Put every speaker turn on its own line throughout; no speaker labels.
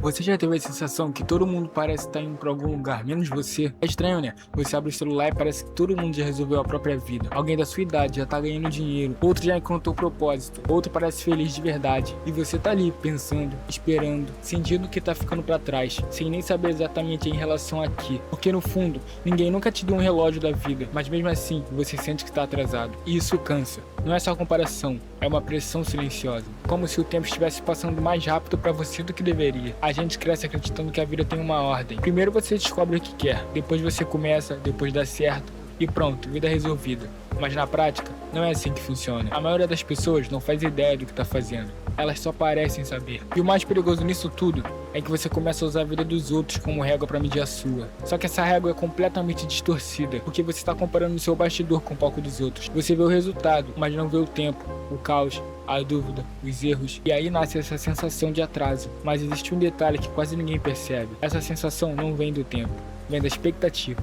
Você já teve a sensação que todo mundo parece estar indo pra algum lugar, menos você? É estranho, né? Você abre o celular e parece que todo mundo já resolveu a própria vida. Alguém da sua idade já tá ganhando dinheiro, outro já encontrou propósito, outro parece feliz de verdade. E você tá ali, pensando, esperando, sentindo que tá ficando pra trás, sem nem saber exatamente em relação a quê. Porque no fundo, ninguém nunca te deu um relógio da vida, mas mesmo assim, você sente que tá atrasado. E isso cansa. Não é só comparação, é uma pressão silenciosa. Como se o tempo estivesse passando mais rápido pra você do que deveria. A gente cresce acreditando que a vida tem uma ordem. Primeiro você descobre o que quer, depois você começa, depois dá certo e pronto, vida resolvida. Mas na prática, não é assim que funciona. A maioria das pessoas não faz ideia do que está fazendo. Elas só parecem saber. E o mais perigoso nisso tudo é que você começa a usar a vida dos outros como régua para medir a sua. Só que essa régua é completamente distorcida, porque você está comparando o seu bastidor com o palco dos outros. Você vê o resultado, mas não vê o tempo, o caos, a dúvida, os erros. E aí nasce essa sensação de atraso. Mas existe um detalhe que quase ninguém percebe. Essa sensação não vem do tempo, vem da expectativa.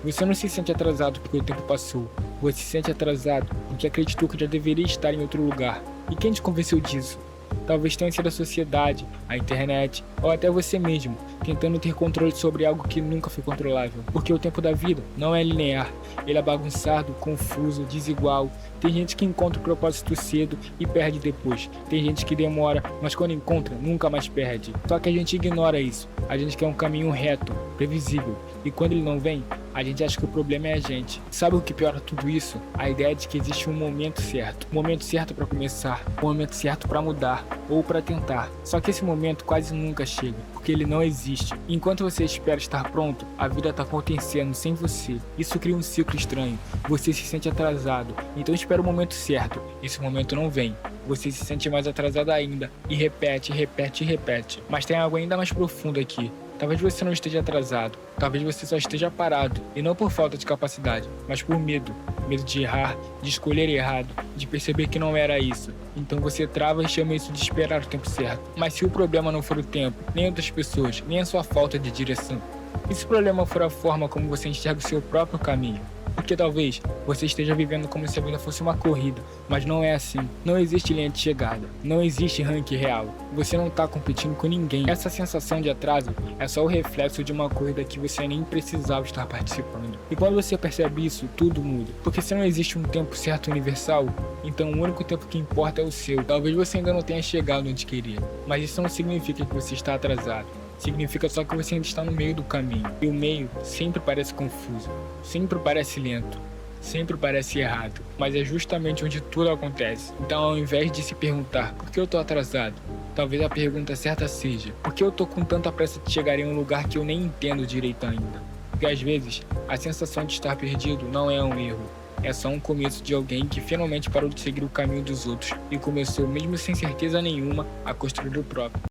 Você não se sente atrasado porque o tempo passou. Você se sente atrasado porque acreditou que já deveria estar em outro lugar. E quem te convenceu disso? Talvez tenha sido a sociedade, a internet ou até você mesmo, tentando ter controle sobre algo que nunca foi controlável. Porque o tempo da vida não é linear, ele é bagunçado, confuso, desigual. Tem gente que encontra o propósito cedo e perde depois. Tem gente que demora, mas quando encontra, nunca mais perde. Só que a gente ignora isso. A gente quer um caminho reto, previsível. E quando ele não vem, a gente acha que o problema é a gente. Sabe o que piora tudo isso? A ideia de que existe um momento certo. Um momento certo para começar, um momento certo para mudar ou para tentar. Só que esse momento quase nunca chega, porque ele não existe. Enquanto você espera estar pronto, a vida está acontecendo sem você. Isso cria um ciclo estranho. Você se sente atrasado, então espera o momento certo. Esse momento não vem. Você se sente mais atrasado ainda e repete, repete e repete. Mas tem algo ainda mais profundo aqui. Talvez você não esteja atrasado, talvez você só esteja parado, e não por falta de capacidade, mas por medo. Medo de errar, de escolher errado, de perceber que não era isso. Então você trava e chama isso de esperar o tempo certo. Mas se o problema não for o tempo, nem outras pessoas, nem a sua falta de direção, e se o problema for a forma como você enxerga o seu próprio caminho? Porque talvez você esteja vivendo como se a vida fosse uma corrida, mas não é assim. Não existe linha de chegada, não existe ranking real. Você não está competindo com ninguém. Essa sensação de atraso é só o reflexo de uma corrida que você nem precisava estar participando. E quando você percebe isso, tudo muda. Porque se não existe um tempo certo universal, então o único tempo que importa é o seu. Talvez você ainda não tenha chegado onde queria, mas isso não significa que você está atrasado. Significa só que você ainda está no meio do caminho. E o meio sempre parece confuso, sempre parece lento, sempre parece errado. Mas é justamente onde tudo acontece. Então, ao invés de se perguntar por que eu estou atrasado, talvez a pergunta certa seja: por que eu estou com tanta pressa de chegar em um lugar que eu nem entendo direito ainda? Porque às vezes, a sensação de estar perdido não é um erro. É só um começo de alguém que finalmente parou de seguir o caminho dos outros e começou, mesmo sem certeza nenhuma, a construir o próprio.